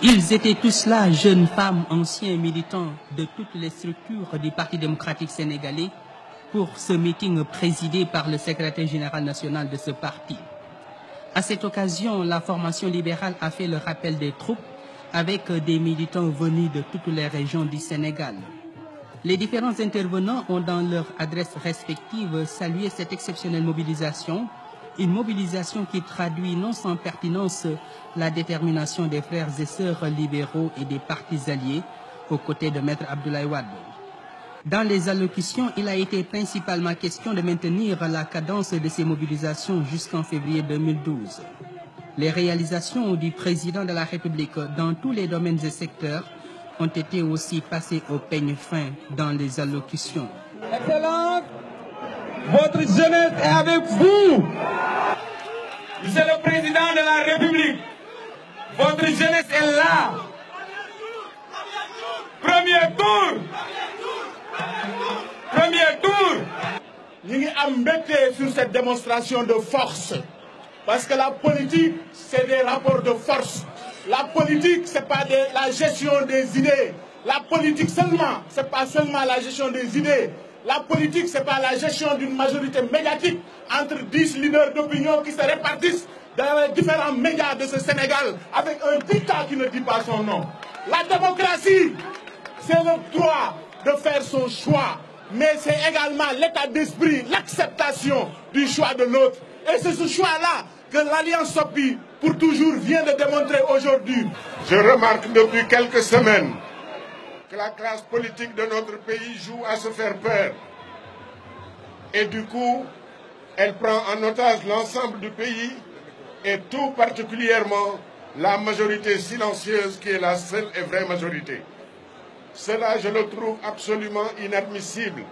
Ils étaient tous là, jeunes femmes, anciens militants de toutes les structures du Parti démocratique sénégalais, pour ce meeting présidé par le secrétaire général national de ce parti. À cette occasion, la formation libérale a fait le rappel des troupes avec des militants venus de toutes les régions du Sénégal. Les différents intervenants ont dans leurs adresses respectives salué cette exceptionnelle mobilisation, une mobilisation qui traduit non sans pertinence la détermination des frères et sœurs libéraux et des partis alliés aux côtés de Maître Abdoulaye Wade. Dans les allocutions, il a été principalement question de maintenir la cadence de ces mobilisations jusqu'en février 2012. Les réalisations du président de la République dans tous les domaines et secteurs ont été aussi passées au peigne fin dans les allocutions. Excellence, votre jeunesse est avec vous. Monsieur le président de la République, votre jeunesse est là. Premier tour. Premier tour. Nous sommes embêtés sur cette démonstration de force. Parce que la politique, c'est des rapports de force. La politique, ce n'est pas la gestion des idées. La politique seulement, ce n'est pas seulement la gestion des idées. La politique, ce n'est pas la gestion d'une majorité médiatique entre 10 leaders d'opinion qui se répartissent dans les différents médias de ce Sénégal avec un dictat qui ne dit pas son nom. La démocratie, c'est le droit de faire son choix. Mais c'est également l'état d'esprit, l'acceptation du choix de l'autre. Et c'est ce choix-là que l'Alliance Sopi, pour toujours, vient de démontrer aujourd'hui. Je remarque depuis quelques semaines que la classe politique de notre pays joue à se faire peur. Et du coup, elle prend en otage l'ensemble du pays et tout particulièrement la majorité silencieuse qui est la seule et vraie majorité. Cela, je le trouve absolument inadmissible.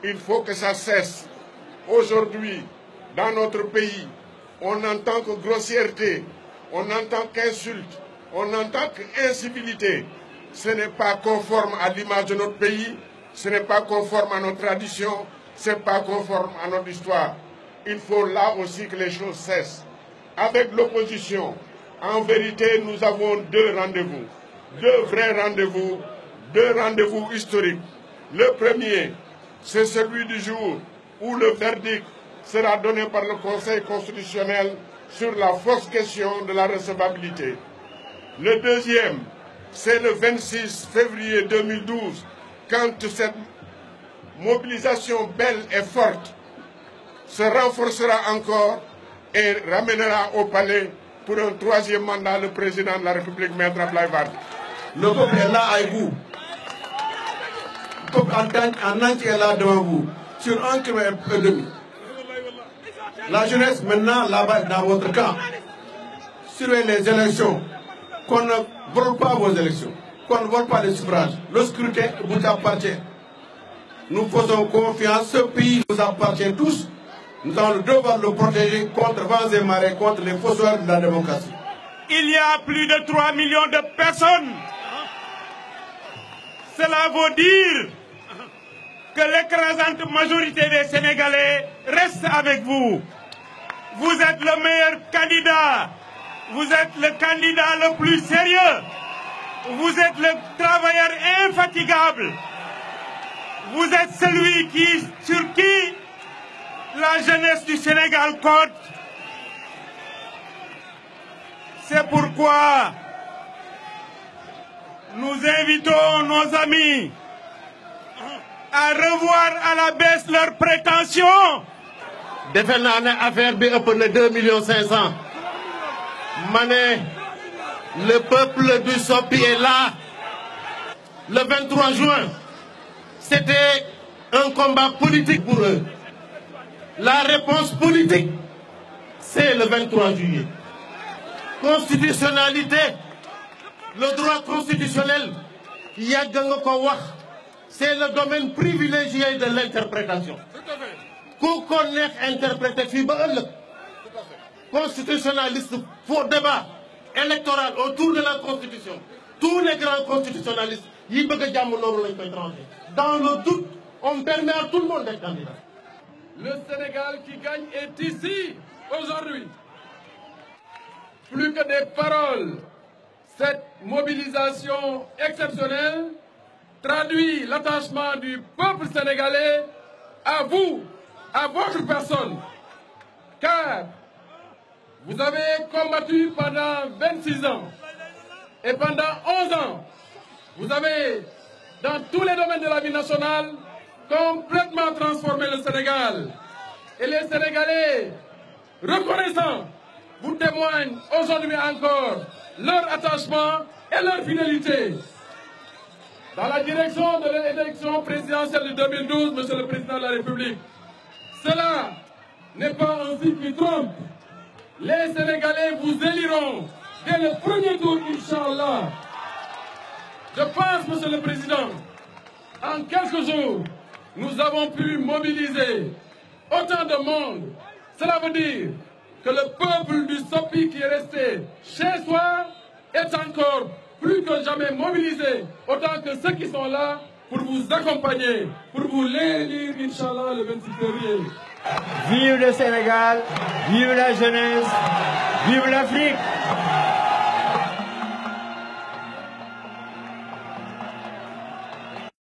Il faut que ça cesse. Aujourd'hui, dans notre pays, on n'entend que grossièreté, on n'entend qu'insulte, on n'entend qu'incivilité. Ce n'est pas conforme à l'image de notre pays, ce n'est pas conforme à nos traditions, ce n'est pas conforme à notre histoire. Il faut là aussi que les choses cessent. Avec l'opposition, en vérité, nous avons deux rendez-vous, deux vrais rendez-vous, deux rendez-vous historiques. Le premier, c'est celui du jour où le verdict sera donné par le Conseil constitutionnel sur la fausse question de la recevabilité. Le deuxième, c'est le 26 février 2012, quand cette mobilisation belle et forte se renforcera encore et ramènera au palais pour un troisième mandat le président de la République, Maître Abdoulaye Wade. Le peuple est là avec vous. Le peuple en entier est là devant vous, sur 1,5 km. La jeunesse maintenant là-bas dans votre camp. Surveillez les élections. Qu'on ne vole pas vos élections. Qu'on ne vole pas les suffrages. Le scrutin vous appartient. Nous faisons confiance. Ce pays nous appartient tous. Nous avons le devoir de le protéger contre vents et marées, contre les fossoyeurs de la démocratie. Il y a plus de 3 millions de personnes. Cela veut dire que l'écrasante majorité des Sénégalais reste avec vous. Vous êtes le meilleur candidat. Vous êtes le candidat le plus sérieux. Vous êtes le travailleur infatigable. Vous êtes celui sur qui la jeunesse du Sénégal compte. C'est pourquoi nous invitons nos amis à revoir à la baisse leurs prétentions. defe naa ne affaire bi ëpp na 2,5 millions. Mané, le peuple du Sopi est là. Le 23 juin, c'était un combat politique pour eux. La réponse politique, c'est le 23 juillet. Constitutionnalité, le droit constitutionnel, c'est le domaine privilégié de l'interprétation. Qu'on connaît interpréter constitutionnaliste, faux débat électoral autour de la Constitution. Tous les grands constitutionnalistes, dans le doute, on permet à tout le monde d'être candidat. Le Sénégal qui gagne est ici, aujourd'hui. Plus que des paroles, Cette mobilisation exceptionnelle traduit l'attachement du peuple sénégalais à vous, à votre personne. Car vous avez combattu pendant 26 ans et pendant 11 ans, vous avez, dans tous les domaines de la vie nationale, complètement transformé le Sénégal. Et les Sénégalais, reconnaissants, vous témoignent aujourd'hui encore leur attachement et leur fidélité. Dans la direction de l'élection présidentielle de 2012, Monsieur le Président de la République, cela n'est pas un signe qui trompe. Les Sénégalais vous éliront dès le premier tour, Inch'Allah. Je pense, Monsieur le Président, en quelques jours, nous avons pu mobiliser autant de monde. Cela veut dire que le peuple du Sopi qui est resté chez soi est encore plus que jamais mobilisé, autant que ceux qui sont là pour vous accompagner, pour vous l'élire, Inch'Allah, le 26 février. Vive le Sénégal, vive la jeunesse, vive l'Afrique.